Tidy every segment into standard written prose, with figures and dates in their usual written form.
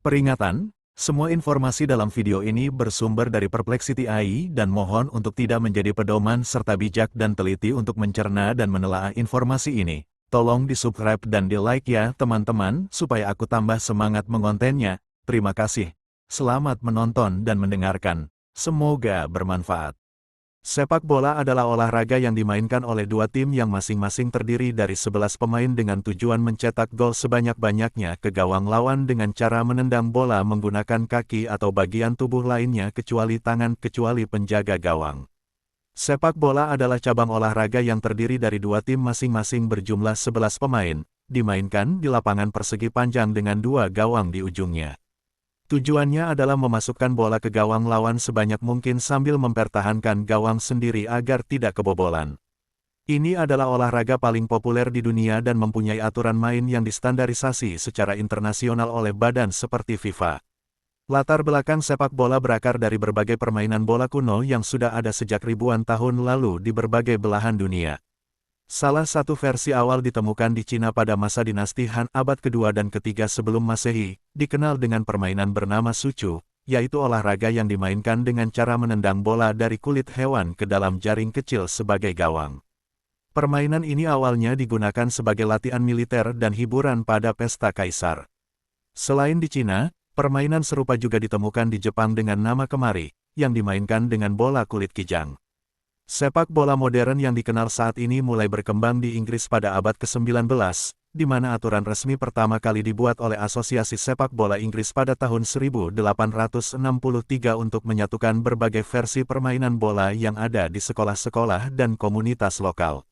Peringatan, semua informasi dalam video ini bersumber dari Perplexity AI dan mohon untuk tidak menjadi pedoman serta bijak dan teliti untuk mencerna dan menelaah informasi ini. Tolong di-subscribe dan di-like ya teman-teman, supaya aku tambah semangat mengontennya. Terima kasih. Selamat menonton dan mendengarkan. Semoga bermanfaat. Sepak bola adalah olahraga yang dimainkan oleh dua tim yang masing-masing terdiri dari 11 pemain dengan tujuan mencetak gol sebanyak-banyaknya ke gawang lawan dengan cara menendang bola menggunakan kaki atau bagian tubuh lainnya kecuali tangan kecuali penjaga gawang. Sepak bola adalah cabang olahraga yang terdiri dari dua tim masing-masing berjumlah 11 pemain, dimainkan di lapangan persegi panjang dengan dua gawang di ujungnya. Tujuannya adalah memasukkan bola ke gawang lawan sebanyak mungkin sambil mempertahankan gawang sendiri agar tidak kebobolan. Ini adalah olahraga paling populer di dunia dan mempunyai aturan main yang distandarisasi secara internasional oleh badan seperti FIFA. Latar belakang sepak bola berakar dari berbagai permainan bola kuno yang sudah ada sejak ribuan tahun lalu di berbagai belahan dunia. Salah satu versi awal ditemukan di Cina pada masa dinasti Han abad kedua dan ketiga sebelum Masehi, dikenal dengan permainan bernama Sucu, yaitu olahraga yang dimainkan dengan cara menendang bola dari kulit hewan ke dalam jaring kecil sebagai gawang. Permainan ini awalnya digunakan sebagai latihan militer dan hiburan pada pesta kaisar. Selain di Cina, permainan serupa juga ditemukan di Jepang dengan nama kemari, yang dimainkan dengan bola kulit kijang. Sepak bola modern yang dikenal saat ini mulai berkembang di Inggris pada abad ke-19, di mana aturan resmi pertama kali dibuat oleh Asosiasi Sepak Bola Inggris pada tahun 1863 untuk menyatukan berbagai versi permainan bola yang ada di sekolah-sekolah dan komunitas lokal.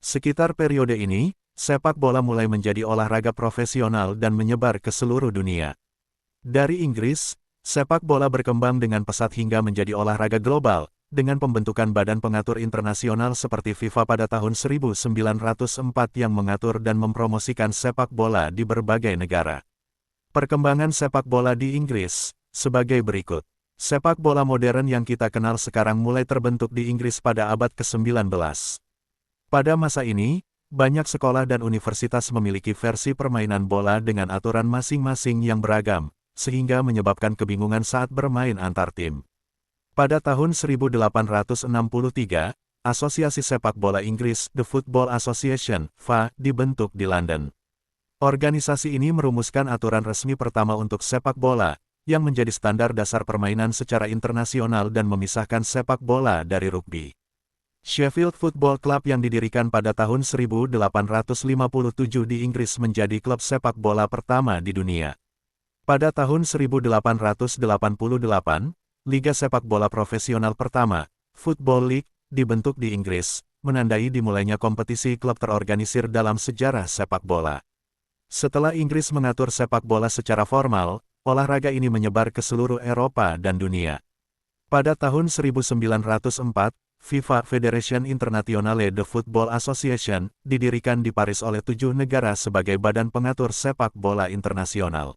Sekitar periode ini, sepak bola mulai menjadi olahraga profesional dan menyebar ke seluruh dunia. Dari Inggris, sepak bola berkembang dengan pesat hingga menjadi olahraga global, dengan pembentukan badan pengatur internasional seperti FIFA pada tahun 1904 yang mengatur dan mempromosikan sepak bola di berbagai negara. Perkembangan sepak bola di Inggris, sebagai berikut. Sepak bola modern yang kita kenal sekarang mulai terbentuk di Inggris pada abad ke-19. Pada masa ini, banyak sekolah dan universitas memiliki versi permainan bola dengan aturan masing-masing yang beragam, sehingga menyebabkan kebingungan saat bermain antar tim. Pada tahun 1863, Asosiasi Sepak Bola Inggris, The Football Association, FA, dibentuk di London. Organisasi ini merumuskan aturan resmi pertama untuk sepak bola, yang menjadi standar dasar permainan secara internasional dan memisahkan sepak bola dari rugby. Sheffield Football Club yang didirikan pada tahun 1857 di Inggris menjadi klub sepak bola pertama di dunia. Pada tahun 1888, Liga Sepak Bola Profesional pertama, Football League, dibentuk di Inggris, menandai dimulainya kompetisi klub terorganisir dalam sejarah sepak bola. Setelah Inggris mengatur sepak bola secara formal, olahraga ini menyebar ke seluruh Eropa dan dunia. Pada tahun 1904, FIFA Federation Internationale de Football Association didirikan di Paris oleh 7 negara sebagai badan pengatur sepak bola internasional.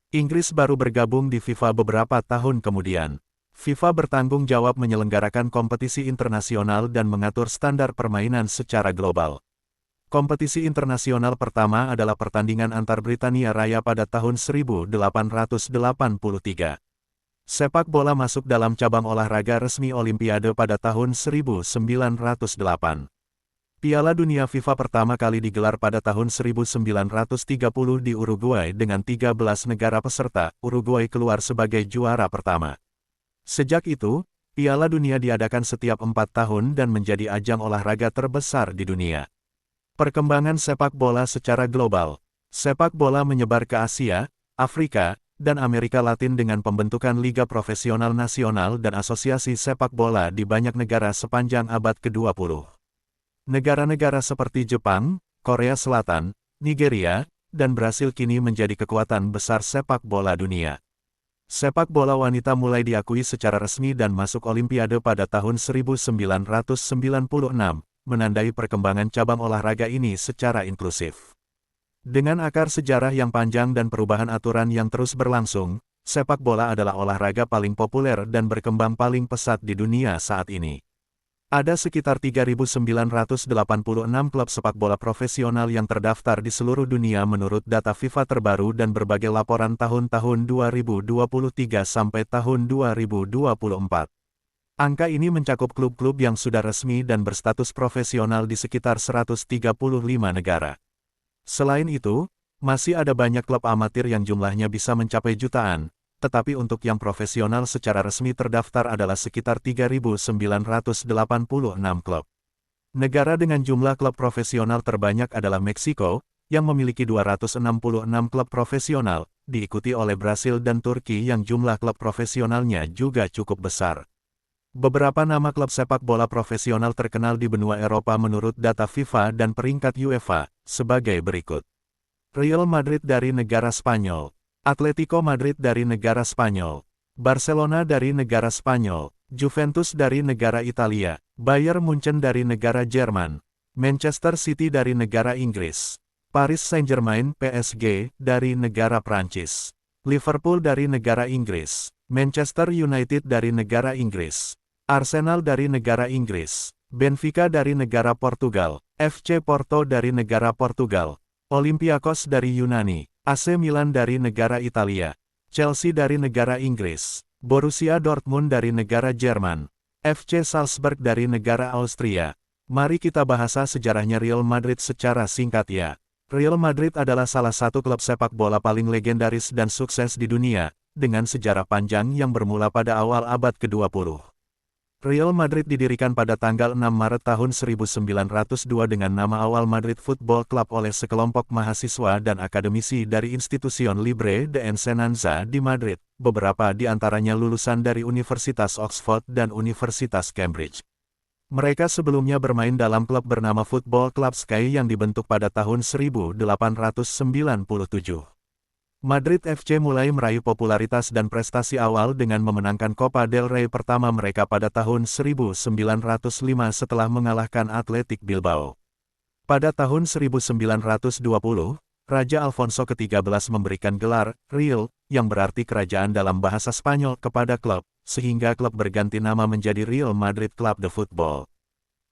Inggris baru bergabung di FIFA beberapa tahun kemudian. FIFA bertanggung jawab menyelenggarakan kompetisi internasional dan mengatur standar permainan secara global. Kompetisi internasional pertama adalah pertandingan antar Britania Raya pada tahun 1883. Sepak bola masuk dalam cabang olahraga resmi Olimpiade pada tahun 1908. Piala Dunia FIFA pertama kali digelar pada tahun 1930 di Uruguay dengan 13 negara peserta, Uruguay keluar sebagai juara pertama. Sejak itu, Piala Dunia diadakan setiap 4 tahun dan menjadi ajang olahraga terbesar di dunia. Perkembangan sepak bola secara global. Sepak bola menyebar ke Asia, Afrika, dan Amerika Latin dengan pembentukan Liga Profesional Nasional dan Asosiasi Sepak Bola di banyak negara sepanjang abad ke-20. Negara-negara seperti Jepang, Korea Selatan, Nigeria, dan Brasil kini menjadi kekuatan besar sepak bola dunia. Sepak bola wanita mulai diakui secara resmi dan masuk Olimpiade pada tahun 1996, menandai perkembangan cabang olahraga ini secara inklusif. Dengan akar sejarah yang panjang dan perubahan aturan yang terus berlangsung, sepak bola adalah olahraga paling populer dan berkembang paling pesat di dunia saat ini. Ada sekitar 3.986 klub sepak bola profesional yang terdaftar di seluruh dunia menurut data FIFA terbaru dan berbagai laporan tahun-tahun 2023 sampai tahun 2024. Angka ini mencakup klub-klub yang sudah resmi dan berstatus profesional di sekitar 135 negara. Selain itu, masih ada banyak klub amatir yang jumlahnya bisa mencapai jutaan, tetapi untuk yang profesional secara resmi terdaftar adalah sekitar 3.986 klub. Negara dengan jumlah klub profesional terbanyak adalah Meksiko, yang memiliki 266 klub profesional, diikuti oleh Brasil dan Turki yang jumlah klub profesionalnya juga cukup besar. Beberapa nama klub sepak bola profesional terkenal di benua Eropa menurut data FIFA dan peringkat UEFA, sebagai berikut. Real Madrid dari negara Spanyol. Atletico Madrid dari negara Spanyol, Barcelona dari negara Spanyol, Juventus dari negara Italia, Bayern Munchen dari negara Jerman, Manchester City dari negara Inggris, Paris Saint-Germain (PSG) dari negara Prancis, Liverpool dari negara Inggris, Manchester United dari negara Inggris, Arsenal dari negara Inggris, Benfica dari negara Portugal, FC Porto dari negara Portugal, Olympiakos dari Yunani, AC Milan dari negara Italia, Chelsea dari negara Inggris, Borussia Dortmund dari negara Jerman, FC Salzburg dari negara Austria. Mari kita bahas sejarahnya Real Madrid secara singkat ya. Real Madrid adalah salah satu klub sepak bola paling legendaris dan sukses di dunia, dengan sejarah panjang yang bermula pada awal abad ke-20. Real Madrid didirikan pada tanggal 6 Maret tahun 1902 dengan nama awal Madrid Football Club oleh sekelompok mahasiswa dan akademisi dari Institución Libre de Enseñanza di Madrid, beberapa di antaranya lulusan dari Universitas Oxford dan Universitas Cambridge. Mereka sebelumnya bermain dalam klub bernama Football Club Sky yang dibentuk pada tahun 1897. Madrid FC mulai meraih popularitas dan prestasi awal dengan memenangkan Copa del Rey pertama mereka pada tahun 1905 setelah mengalahkan Athletic Bilbao. Pada tahun 1920, Raja Alfonso ke-13 memberikan gelar Real, yang berarti kerajaan dalam bahasa Spanyol, kepada klub, sehingga klub berganti nama menjadi Real Madrid Club de Football.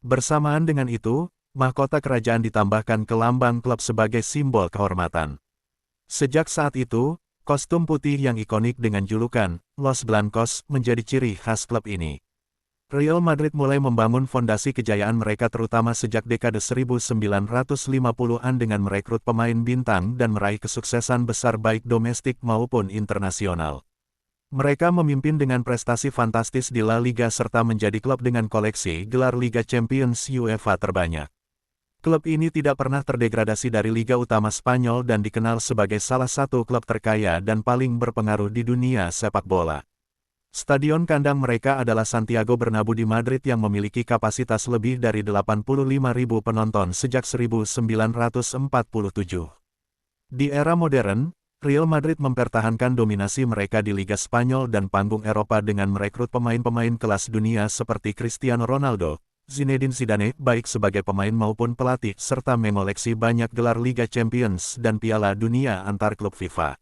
Bersamaan dengan itu, mahkota kerajaan ditambahkan ke lambang klub sebagai simbol kehormatan. Sejak saat itu, kostum putih yang ikonik dengan julukan Los Blancos menjadi ciri khas klub ini. Real Madrid mulai membangun fondasi kejayaan mereka terutama sejak dekade 1950-an dengan merekrut pemain bintang dan meraih kesuksesan besar baik domestik maupun internasional. Mereka memimpin dengan prestasi fantastis di La Liga serta menjadi klub dengan koleksi gelar Liga Champions UEFA terbanyak. Klub ini tidak pernah terdegradasi dari Liga Utama Spanyol dan dikenal sebagai salah satu klub terkaya dan paling berpengaruh di dunia sepak bola. Stadion kandang mereka adalah Santiago Bernabéu di Madrid yang memiliki kapasitas lebih dari 85.000 penonton sejak 1947. Di era modern, Real Madrid mempertahankan dominasi mereka di Liga Spanyol dan panggung Eropa dengan merekrut pemain-pemain kelas dunia seperti Cristiano Ronaldo, Zinedine Zidane baik sebagai pemain maupun pelatih serta mengoleksi banyak gelar Liga Champions dan Piala Dunia antar klub FIFA.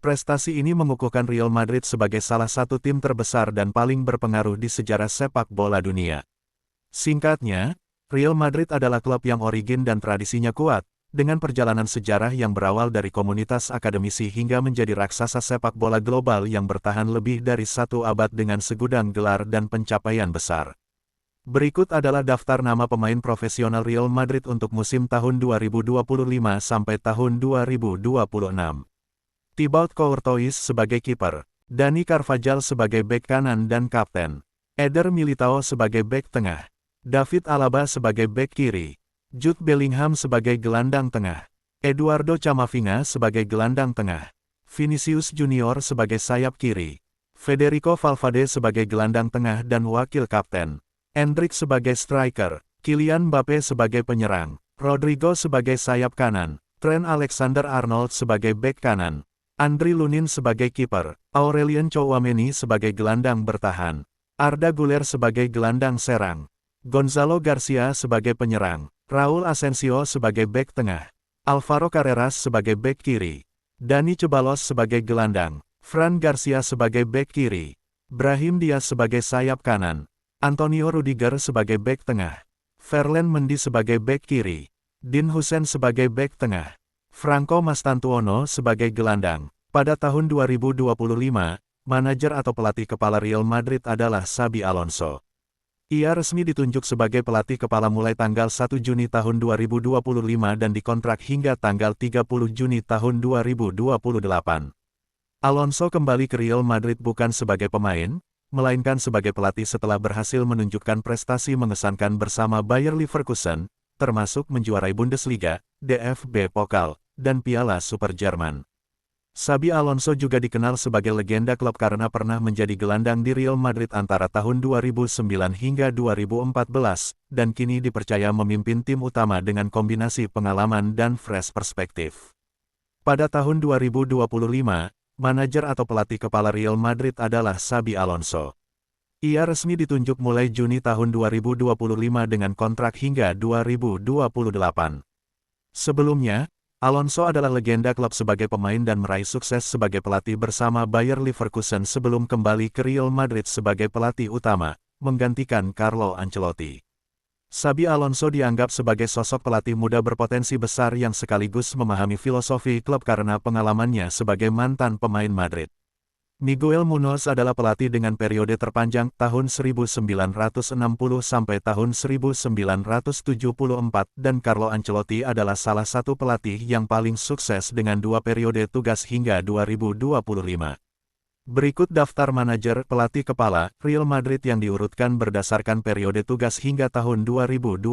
Prestasi ini mengukuhkan Real Madrid sebagai salah satu tim terbesar dan paling berpengaruh di sejarah sepak bola dunia. Singkatnya, Real Madrid adalah klub yang origin dan tradisinya kuat, dengan perjalanan sejarah yang berawal dari komunitas akademisi hingga menjadi raksasa sepak bola global yang bertahan lebih dari satu abad dengan segudang gelar dan pencapaian besar. Berikut adalah daftar nama pemain profesional Real Madrid untuk musim tahun 2025 sampai tahun 2026. Thibaut Courtois sebagai kiper, Dani Carvajal sebagai bek kanan dan kapten, Eder Militao sebagai bek tengah, David Alaba sebagai bek kiri, Jude Bellingham sebagai gelandang tengah, Eduardo Camavinga sebagai gelandang tengah, Vinicius Junior sebagai sayap kiri, Federico Valverde sebagai gelandang tengah dan wakil kapten, Endrick sebagai striker, Kylian Mbappe sebagai penyerang, Rodrigo sebagai sayap kanan, Trent Alexander-Arnold sebagai bek kanan, Andriy Lunin sebagai kiper, Aurelien Tchouaméni sebagai gelandang bertahan, Arda Güler sebagai gelandang serang, Gonzalo Garcia sebagai penyerang, Raul Asensio sebagai bek tengah, Alvaro Carreras sebagai bek kiri, Dani Ceballos sebagai gelandang, Fran Garcia sebagai bek kiri, Brahim Diaz sebagai sayap kanan, Antonio Rudiger sebagai bek tengah. Ferland Mendy sebagai bek kiri. Dean Huijsen sebagai bek tengah. Franco Mastantuono sebagai gelandang. Pada tahun 2025, manajer atau pelatih kepala Real Madrid adalah Xabi Alonso. Ia resmi ditunjuk sebagai pelatih kepala mulai tanggal 1 Juni tahun 2025 dan dikontrak hingga tanggal 30 Juni tahun 2028. Alonso kembali ke Real Madrid bukan sebagai pemain, melainkan sebagai pelatih setelah berhasil menunjukkan prestasi mengesankan bersama Bayer Leverkusen, termasuk menjuarai Bundesliga, DFB Pokal, dan Piala Super Jerman. Xabi Alonso juga dikenal sebagai legenda klub karena pernah menjadi gelandang di Real Madrid antara tahun 2009 hingga 2014, dan kini dipercaya memimpin tim utama dengan kombinasi pengalaman dan fresh perspektif. Pada tahun 2025, manajer atau pelatih kepala Real Madrid adalah Xabi Alonso. Ia resmi ditunjuk mulai Juni tahun 2025 dengan kontrak hingga 2028. Sebelumnya, Alonso adalah legenda klub sebagai pemain dan meraih sukses sebagai pelatih bersama Bayer Leverkusen sebelum kembali ke Real Madrid sebagai pelatih utama, menggantikan Carlo Ancelotti. Xabi Alonso dianggap sebagai sosok pelatih muda berpotensi besar yang sekaligus memahami filosofi klub karena pengalamannya sebagai mantan pemain Madrid. Miguel Munoz adalah pelatih dengan periode terpanjang tahun 1960 sampai tahun 1974 dan Carlo Ancelotti adalah salah satu pelatih yang paling sukses dengan 2 periode tugas hingga 2025. Berikut daftar manajer pelatih kepala Real Madrid yang diurutkan berdasarkan periode tugas hingga tahun 2025.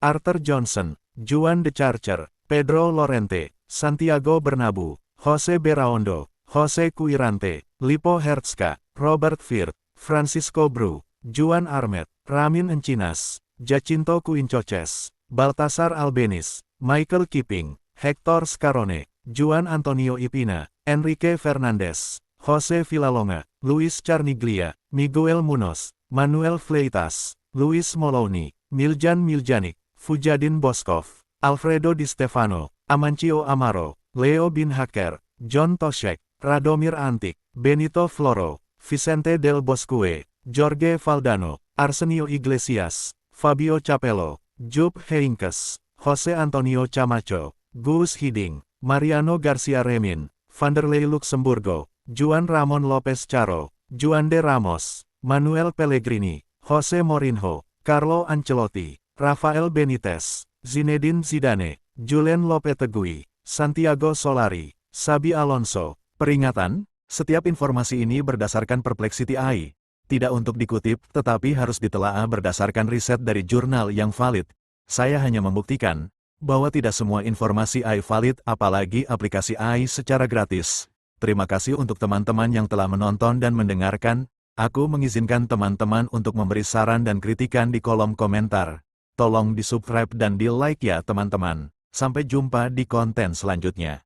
Arthur Johnson, Joan de Charcher, Pedro Llorente, Santiago Bernabéu, José Berraondo, José Quirante, Lipo Hertzka, Robert Firth, Francisco Bru, Juan Armet, Ramin Encinas, Jacinto Quincoces, Baltasar Albeniz, Michael Keeping, Hector Scarone, Juan Antonio Ipina, Enrique Fernandez, José Villalonga, Luis Carniglia, Miguel Munoz, Manuel Fleitas, Luis Moloni, Miljan Miljanic, Fujadin Boskov, Alfredo Di Stefano, Amancio Amaro, Leo Bin Hacker, John Toshek, Radomir Antic, Benito Floro, Vicente del Bosque, Jorge Valdano, Arsenio Iglesias, Fabio Capello, Jupp Heynckes, Jose Antonio Camacho, Guus Hiddink, Mariano Garcia Remin, Vanderlei Luxemburgo, Juan Ramon Lopez Charo, Juan de Ramos, Manuel Pellegrini, Jose Mourinho, Carlo Ancelotti, Rafael Benitez, Zinedine Zidane, Julen Lopetegui, Santiago Solari, Xabi Alonso. Peringatan, setiap informasi ini berdasarkan Perplexity AI. Tidak untuk dikutip, tetapi harus ditelaah berdasarkan riset dari jurnal yang valid. Saya hanya membuktikan bahwa tidak semua informasi AI valid, apalagi aplikasi AI secara gratis. Terima kasih untuk teman-teman yang telah menonton dan mendengarkan. Aku mengizinkan teman-teman untuk memberi saran dan kritikan di kolom komentar. Tolong di-subscribe dan di-like ya teman-teman. Sampai jumpa di konten selanjutnya.